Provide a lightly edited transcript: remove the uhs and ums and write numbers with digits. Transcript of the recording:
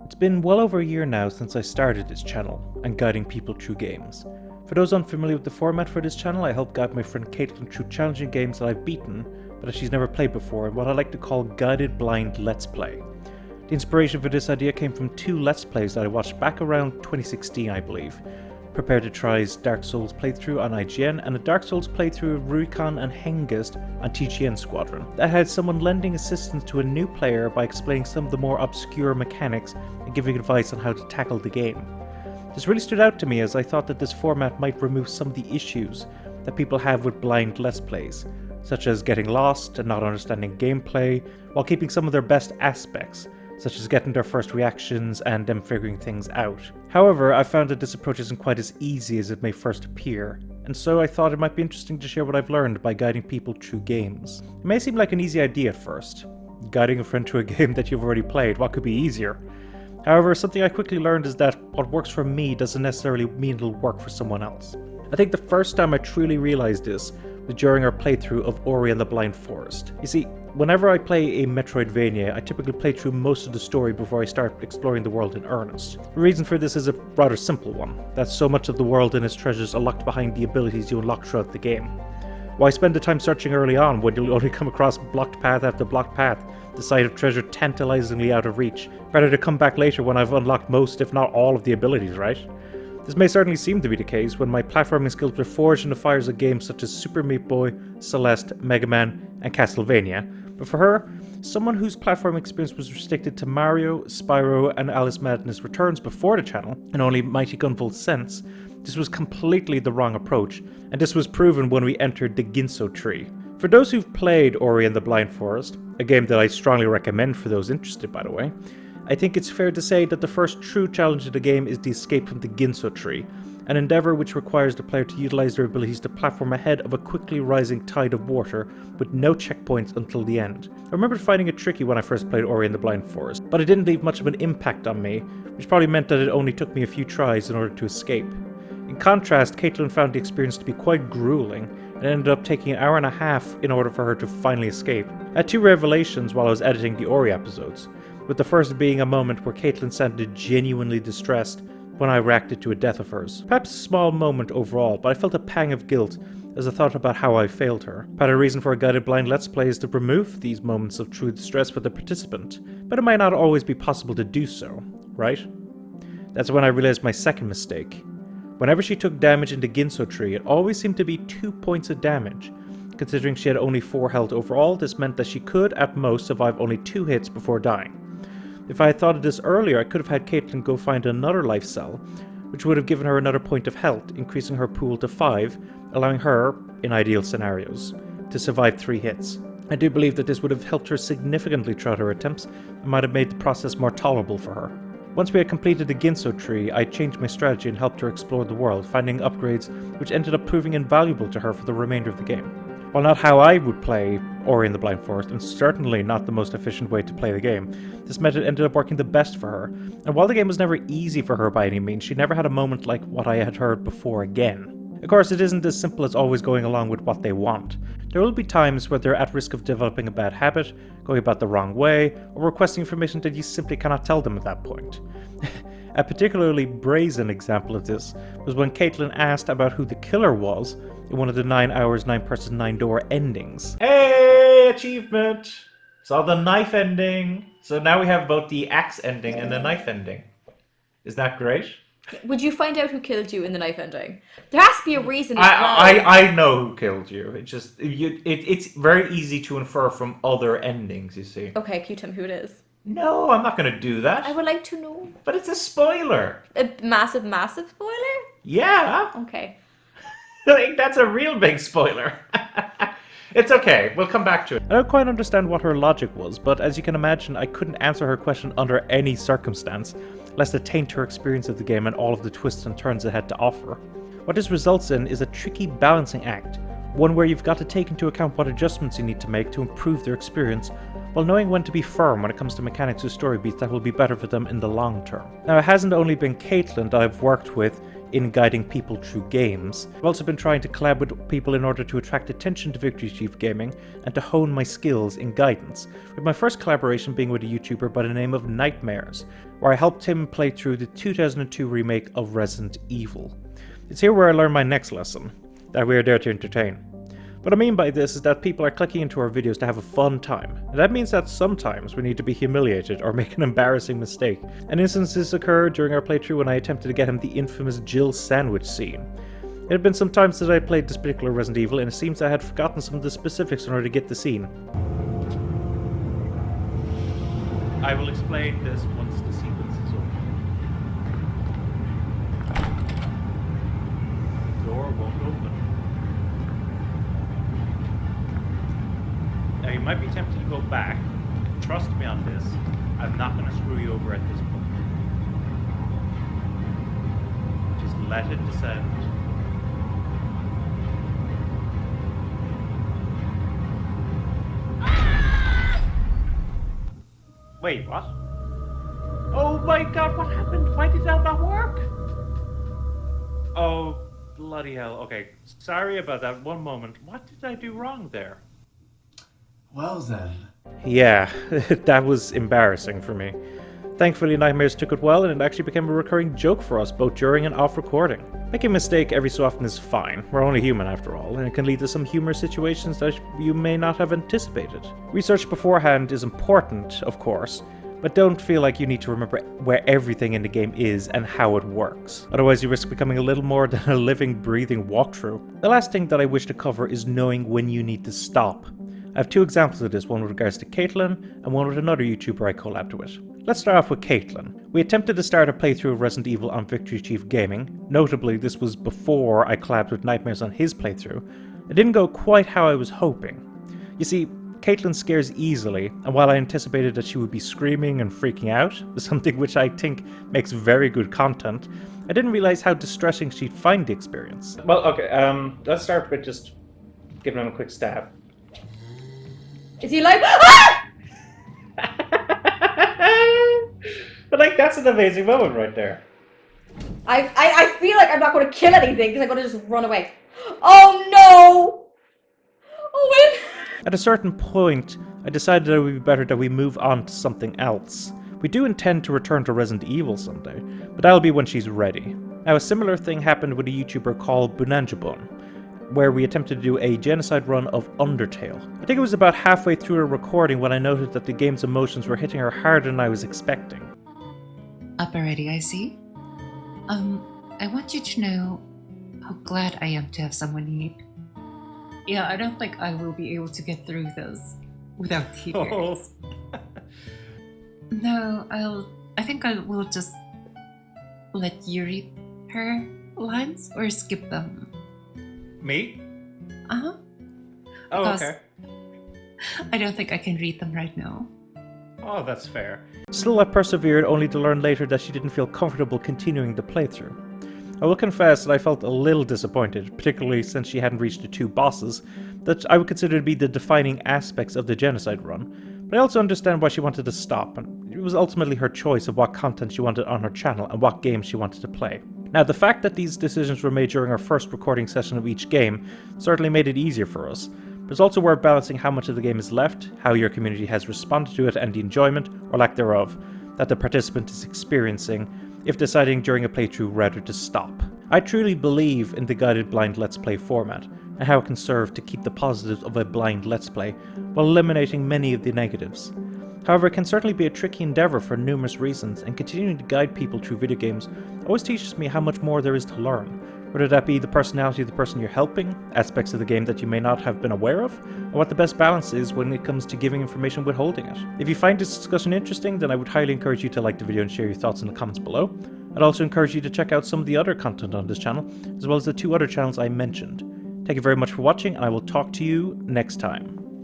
It's been well over a year now since I started this channel and guiding people through games. For those unfamiliar with the format for this channel, I help guide my friend Caitlin through challenging games that I've beaten, but that she's never played before, in what I like to call guided blind let's play. The inspiration for this idea came from two let's plays that I watched back around 2016, I believe. Prepare to Try's Dark Souls playthrough on IGN and a Dark Souls playthrough of Rurikhan and Hengist on TGN Squadron, that had someone lending assistance to a new player by explaining some of the more obscure mechanics and giving advice on how to tackle the game. This really stood out to me as I thought that this format might remove some of the issues that people have with blind let's plays, such as getting lost and not understanding gameplay, while keeping some of their best aspects, such as getting their first reactions and them figuring things out. However, I found that this approach isn't quite as easy as it may first appear, and so I thought it might be interesting to share what I've learned by guiding people through games. It may seem like an easy idea at first. Guiding a friend through a game that you've already played, what could be easier? However, something I quickly learned is that what works for me doesn't necessarily mean it'll work for someone else. I think the first time I truly realized this was during our playthrough of Ori and the Blind Forest. You see, whenever I play a Metroidvania, I typically play through most of the story before I start exploring the world in earnest. The reason for this is a rather simple one, that so much of the world and its treasures are locked behind the abilities you unlock throughout the game. Why spend the time searching early on when you'll only come across blocked path after blocked path, the sight of treasure tantalizingly out of reach, rather to come back later when I've unlocked most if not all of the abilities, right? This may certainly seem to be the case when my platforming skills were forged in the fires of games such as Super Meat Boy, Celeste, Mega Man, and Castlevania, but for her, someone whose platform experience was restricted to Mario, Spyro, and Alice Madness Returns before the channel, and only Mighty Gunvolt since, this was completely the wrong approach, and this was proven when we entered the Ginso Tree. For those who've played Ori and the Blind Forest, a game that I strongly recommend for those interested by the way, I think it's fair to say that the first true challenge of the game is the escape from the Ginso Tree, an endeavour which requires the player to utilise their abilities to platform ahead of a quickly rising tide of water with no checkpoints until the end. I remember finding it tricky when I first played Ori and the Blind Forest, but it didn't leave much of an impact on me, which probably meant that it only took me a few tries in order to escape. In contrast, Caitlin found the experience to be quite grueling, and ended up taking an hour and a half in order for her to finally escape. I had two revelations while I was editing the Ori episodes, with the first being a moment where Caitlin sounded genuinely distressed when I reacted to a death of hers. Perhaps a small moment overall, but I felt a pang of guilt as I thought about how I failed her. Part of the reason for a guided blind let's play is to remove these moments of true distress for the participant, but it might not always be possible to do so, right? That's when I realized my second mistake. Whenever she took damage in the Ginso Tree, it always seemed to be 2 points of damage. Considering she had only 4 health overall, this meant that she could, at most, survive only 2 hits before dying. If I had thought of this earlier, I could have had Caitlin go find another life cell, which would have given her another point of health, increasing her pool to 5, allowing her, in ideal scenarios, to survive 3 hits. I do believe that this would have helped her significantly throughout her attempts, and might have made the process more tolerable for her. Once we had completed the Ginso Tree, I changed my strategy and helped her explore the world, finding upgrades which ended up proving invaluable to her for the remainder of the game. While not how I would play Ori and the Blind Forest, and certainly not the most efficient way to play the game, this method ended up working the best for her, and while the game was never easy for her by any means, she never had a moment like what I had heard before again. Of course, it isn't as simple as always going along with what they want. There will be times where they're at risk of developing a bad habit, going about the wrong way, or requesting information that you simply cannot tell them at that point. A particularly brazen example of this was when Caitlin asked about who the killer was in one of the 9 hours, 9 person, 9 door endings. Hey, achievement! Saw the knife ending! So now we have both the axe ending and the knife ending. Is that great? Would you find out who killed you in the knife ending? There has to be a reason as well. I know who killed you. It's very easy to infer from other endings, you see. Okay, can you tell me who it is? No, I'm not going to do that. I would like to know. But it's a spoiler. A massive, massive spoiler? Yeah. Okay. I think that's a real big spoiler. It's okay, we'll come back to it. I don't quite understand what her logic was, but as you can imagine, I couldn't answer her question under any circumstance, lest it taint her experience of the game and all of the twists and turns it had to offer. What this results in is a tricky balancing act, one where you've got to take into account what adjustments you need to make to improve their experience, while knowing when to be firm when it comes to mechanics or story beats that will be better for them in the long term. Now, it hasn't only been Caitlin that I've worked with in guiding people through games. I've also been trying to collab with people in order to attract attention to Victory Chief Gaming and to hone my skills in guidance, with my first collaboration being with a YouTuber by the name of Nightmares, where I helped him play through the 2002 remake of Resident Evil. It's here where I learned my next lesson, that we are there to entertain. What I mean by this is that people are clicking into our videos to have a fun time, and that means that sometimes we need to be humiliated or make an embarrassing mistake. An instance occurred during our playthrough when I attempted to get him the infamous Jill sandwich scene. It had been some time since I played this particular Resident Evil, and it seems I had forgotten some of the specifics in order to get the scene. I will explain this once the sequence is over. The door won't open. Now you might be tempted to go back. Trust me on this. I'm not going to screw you over at this point. Just let it descend. Wait, what? Oh my god, what happened? Why did that not work? Oh, bloody hell. Okay, sorry about that. One moment. What did I do wrong there? Well then. Yeah, that was embarrassing for me. Thankfully, Nightmares took it well, and it actually became a recurring joke for us, both during and off recording. Making a mistake every so often is fine. We're only human after all, and it can lead to some humorous situations that you may not have anticipated. Research beforehand is important, of course, but don't feel like you need to remember where everything in the game is and how it works. Otherwise, you risk becoming a little more than a living, breathing walkthrough. The last thing that I wish to cover is knowing when you need to stop. I have two examples of this, one with regards to Caitlin and one with another YouTuber I collabed with. Let's start off with Caitlin. We attempted to start a playthrough of Resident Evil on Victory Chief Gaming. Notably, this was before I collabed with Nightmares on his playthrough. It didn't go quite how I was hoping. You see, Caitlin scares easily, and while I anticipated that she would be screaming and freaking out, something which I think makes very good content, I didn't realize how distressing she'd find the experience. Well, okay, let's start with just giving him a quick stab. Is he like, ah! But like, that's an amazing moment right there. I feel like I'm not going to kill anything because I'm going to just run away. Oh no! Oh wait! At a certain point, I decided that it would be better that we move on to something else. We do intend to return to Resident Evil someday, but that'll be when she's ready. Now, a similar thing happened with a YouTuber called Bunanjabun, where we attempted to do a genocide run of Undertale. I think it was about halfway through a recording when I noted that the game's emotions were hitting her harder than I was expecting. Up already, I see. I want you to know how glad I am to have someone here. Yeah, I don't think I will be able to get through this without tears. Oh. No, I think I will just let you read her lines or skip them. Me? Uh-huh. Oh, Because okay. I don't think I can read them right now. Oh, that's fair. Still, I persevered, only to learn later that she didn't feel comfortable continuing the playthrough. I will confess that I felt a little disappointed, particularly since she hadn't reached the two bosses that I would consider to be the defining aspects of the genocide run, but I also understand why she wanted to stop, and it was ultimately her choice of what content she wanted on her channel and what games she wanted to play. Now, the fact that these decisions were made during our first recording session of each game certainly made it easier for us, but it's also worth balancing how much of the game is left, how your community has responded to it, and the enjoyment, or lack thereof, that the participant is experiencing if deciding during a playthrough rather to stop. I truly believe in the guided blind Let's Play format, and how it can serve to keep the positives of a blind Let's Play, while eliminating many of the negatives. However, it can certainly be a tricky endeavour for numerous reasons, and continuing to guide people through video games always teaches me how much more there is to learn, whether that be the personality of the person you're helping, aspects of the game that you may not have been aware of, or what the best balance is when it comes to giving information withholding it. If you find this discussion interesting, then I would highly encourage you to like the video and share your thoughts in the comments below. I'd also encourage you to check out some of the other content on this channel, as well as the two other channels I mentioned. Thank you very much for watching, and I will talk to you next time.